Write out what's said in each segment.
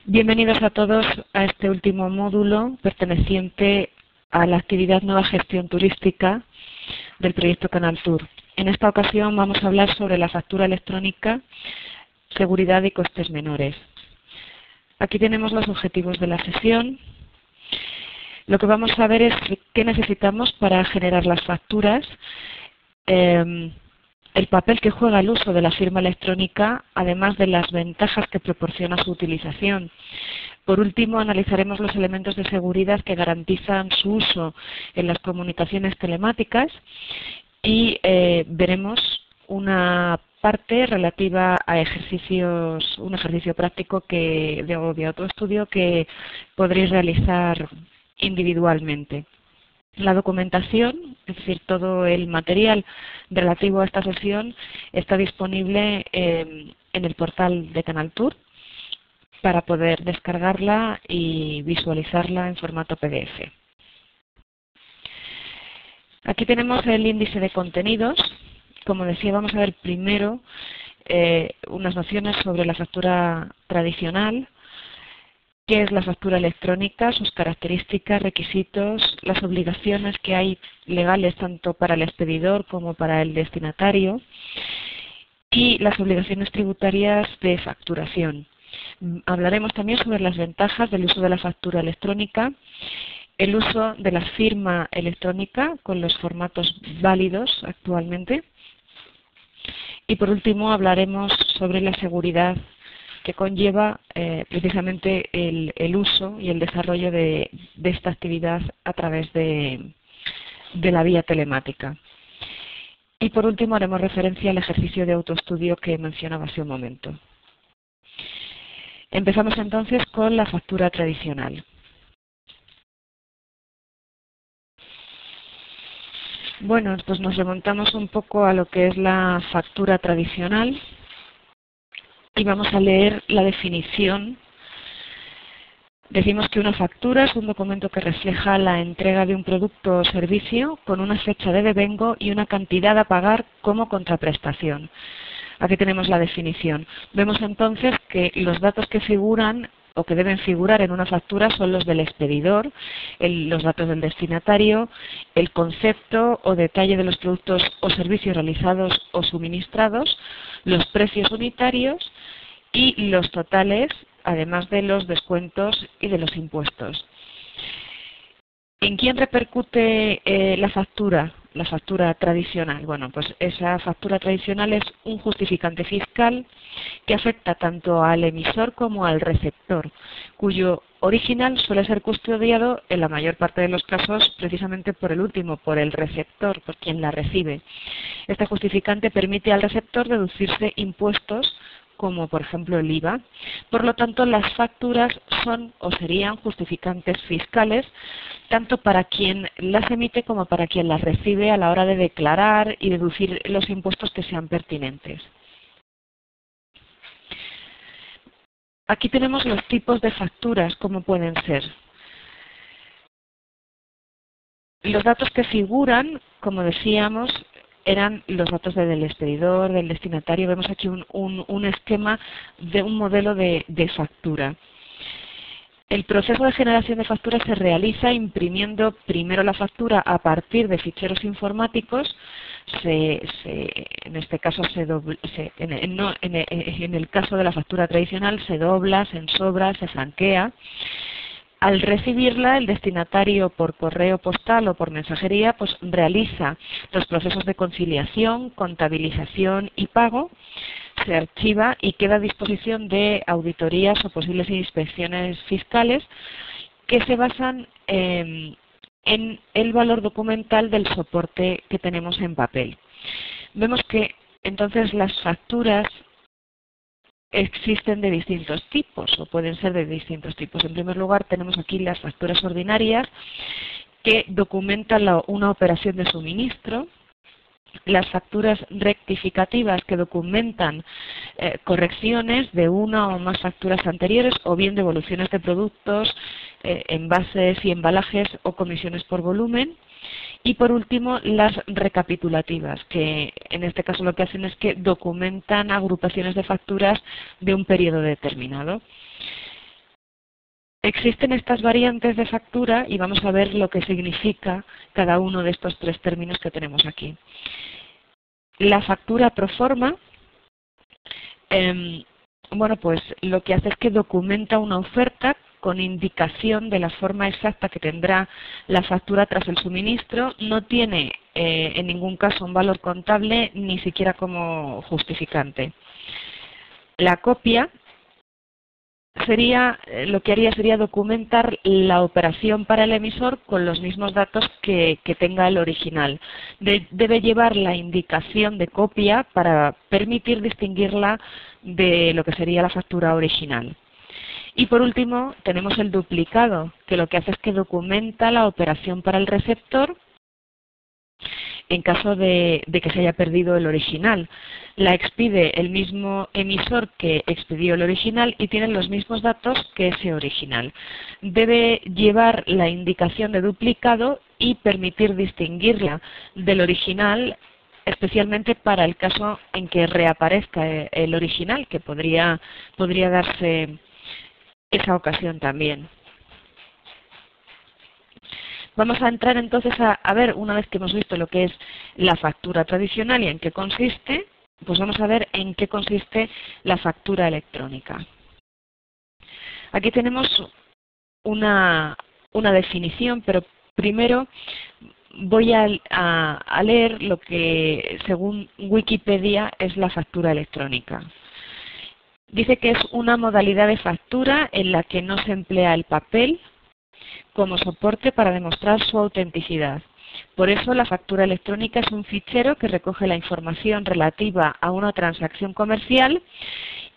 Bienvenidos a todos a este último módulo perteneciente a la actividad Nueva Gestión Turística del proyecto Canal Tour. En esta ocasión vamos a hablar sobre la factura electrónica, seguridad y costes menores. Aquí tenemos los objetivos de la sesión. Lo que vamos a ver es qué necesitamos para generar las facturas, el papel que juega el uso de la firma electrónica, además de las ventajas que proporciona su utilización. Por último, analizaremos los elementos de seguridad que garantizan su uso en las comunicaciones telemáticas y veremos una parte relativa a un ejercicio práctico de autoestudio que podréis realizar individualmente. La documentación, es decir, todo el material relativo a esta sesión está disponible en el portal de Canal Tour para poder descargarla y visualizarla en formato PDF. Aquí tenemos el índice de contenidos. Como decía, vamos a ver primero unas nociones sobre la factura tradicional, qué es la factura electrónica, sus características, requisitos, las obligaciones que hay legales tanto para el expedidor como para el destinatario y las obligaciones tributarias de facturación. Hablaremos también sobre las ventajas del uso de la factura electrónica, el uso de la firma electrónica con los formatos válidos actualmente y por último hablaremos sobre la seguridad que conlleva precisamente el uso y el desarrollo de esta actividad a través de la vía telemática. Y por último haremos referencia al ejercicio de autoestudio que mencionaba hace un momento. Empezamos entonces con la factura tradicional. Bueno, pues nos remontamos un poco a lo que es la factura tradicional y vamos a leer la definición. Decimos que una factura es un documento que refleja la entrega de un producto o servicio con una fecha de devengo y una cantidad a pagar como contraprestación. Aquí tenemos la definición. Vemos entonces que los datos que figuran o que deben figurar en una factura son los del expedidor, los datos del destinatario, el concepto o detalle de los productos o servicios realizados o suministrados, los precios unitarios y los totales, además de los descuentos y de los impuestos. ¿En quién repercute la factura tradicional? Bueno, pues esa factura tradicional es un justificante fiscal que afecta tanto al emisor como al receptor, cuyo original suele ser custodiado en la mayor parte de los casos precisamente por el último, por el receptor, por quien la recibe. Este justificante permite al receptor deducirse impuestos como por ejemplo el IVA. Por lo tanto, las facturas son o serían justificantes fiscales tanto para quien las emite como para quien las recibe a la hora de declarar y deducir los impuestos que sean pertinentes. Aquí tenemos los tipos de facturas, como pueden ser. Los datos que figuran, como decíamos, eran los datos del expedidor, del destinatario. Vemos aquí un esquema de un modelo de factura. El proceso de generación de facturas se realiza imprimiendo primero la factura a partir de ficheros informáticos. En este caso, en el caso de la factura tradicional, se dobla, se ensobra, se franquea. Al recibirla, el destinatario por correo postal o por mensajería pues realiza los procesos de conciliación, contabilización y pago, se archiva y queda a disposición de auditorías o posibles inspecciones fiscales que se basan en el valor documental del soporte que tenemos en papel. Vemos que entonces las facturas existen de distintos tipos o pueden ser de distintos tipos. En primer lugar tenemos aquí las facturas ordinarias que documentan una operación de suministro, las facturas rectificativas que documentan correcciones de una o más facturas anteriores o bien devoluciones de productos, envases y embalajes o comisiones por volumen. Y por último, las recapitulativas, que en este caso lo que hacen es que documentan agrupaciones de facturas de un periodo determinado. Existen estas variantes de factura y vamos a ver lo que significa cada uno de estos tres términos que tenemos aquí. La factura pro forma, bueno, pues lo que hace es que documenta una oferta con indicación de la forma exacta que tendrá la factura tras el suministro. No tiene en ningún caso un valor contable, ni siquiera como justificante. La copia lo que haría sería documentar la operación para el emisor con los mismos datos que tenga el original. Debe llevar la indicación de copia para permitir distinguirla de lo que sería la factura original. Y por último tenemos el duplicado, que lo que hace es que documenta la operación para el receptor en caso de que se haya perdido el original. La expide el mismo emisor que expidió el original y tiene los mismos datos que ese original. Debe llevar la indicación de duplicado y permitir distinguirla del original, especialmente para el caso en que reaparezca el original, que podría darse esa ocasión también. Vamos a entrar entonces a ver, una vez que hemos visto lo que es la factura tradicional y en qué consiste, pues vamos a ver en qué consiste la factura electrónica. Aquí tenemos una definición, pero primero voy a leer lo que según Wikipedia es la factura electrónica. Dice que es una modalidad de factura en la que no se emplea el papel como soporte para demostrar su autenticidad. Por eso la factura electrónica es un fichero que recoge la información relativa a una transacción comercial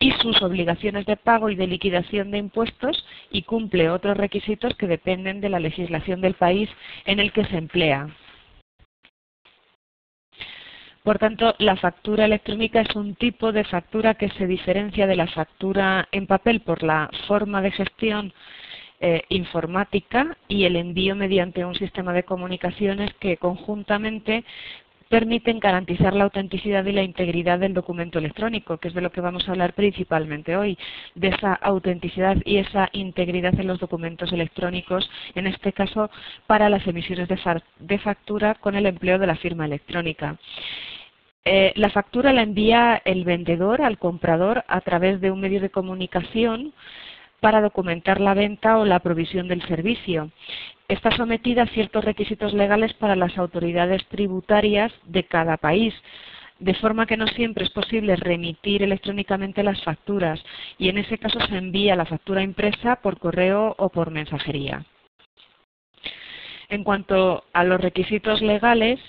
y sus obligaciones de pago y de liquidación de impuestos y cumple otros requisitos que dependen de la legislación del país en el que se emplea. Por tanto, la factura electrónica es un tipo de factura que se diferencia de la factura en papel por la forma de gestión informática y el envío mediante un sistema de comunicaciones que conjuntamente permiten garantizar la autenticidad y la integridad del documento electrónico, que es de lo que vamos a hablar principalmente hoy, de esa autenticidad y esa integridad en los documentos electrónicos, en este caso para las emisiones de factura con el empleo de la firma electrónica. La factura la envía el vendedor al comprador a través de un medio de comunicación para documentar la venta o la provisión del servicio. Está sometida a ciertos requisitos legales para las autoridades tributarias de cada país, de forma que no siempre es posible remitir electrónicamente las facturas y en ese caso se envía la factura impresa por correo o por mensajería. En cuanto a los requisitos legales,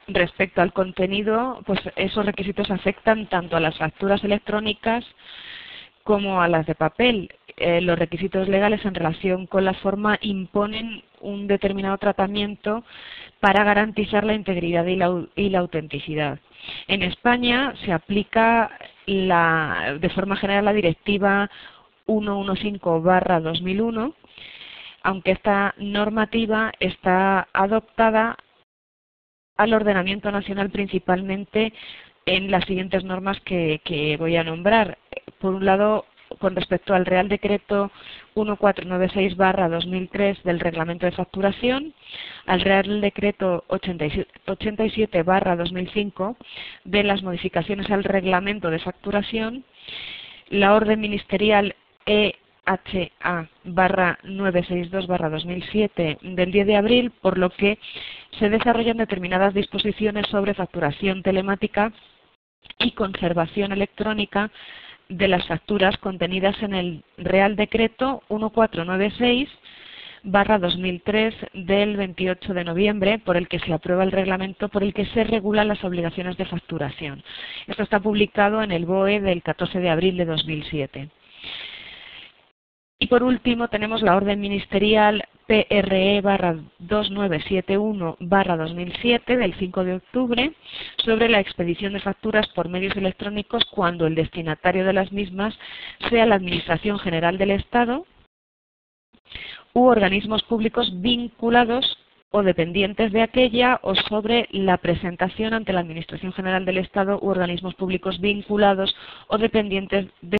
respecto al contenido, pues esos requisitos afectan tanto a las facturas electrónicas como a las de papel. Los requisitos legales en relación con la forma imponen un determinado tratamiento para garantizar la integridad y la autenticidad. En España se aplica de forma general la Directiva 115/2001, aunque esta normativa está adoptada al ordenamiento nacional principalmente en las siguientes normas que voy a nombrar. Por un lado, con respecto al Real Decreto 1496/2003 del Reglamento de Facturación, al Real Decreto 87/2005 de las modificaciones al Reglamento de Facturación, la Orden Ministerial EHA/962/2007 del 10 de abril, por lo que se desarrollan determinadas disposiciones sobre facturación telemática y conservación electrónica de las facturas contenidas en el Real Decreto 1496/2003 del 28 de noviembre, por el que se aprueba el reglamento por el que se regulan las obligaciones de facturación. Esto está publicado en el BOE del 14 de abril de 2007. Y por último tenemos la Orden Ministerial PRE/2971/2007 del 5 de octubre sobre la expedición de facturas por medios electrónicos cuando el destinatario de las mismas sea la Administración General del Estado u organismos públicos vinculados o dependientes de aquella, o sobre la presentación ante la Administración General del Estado u organismos públicos vinculados o dependientes de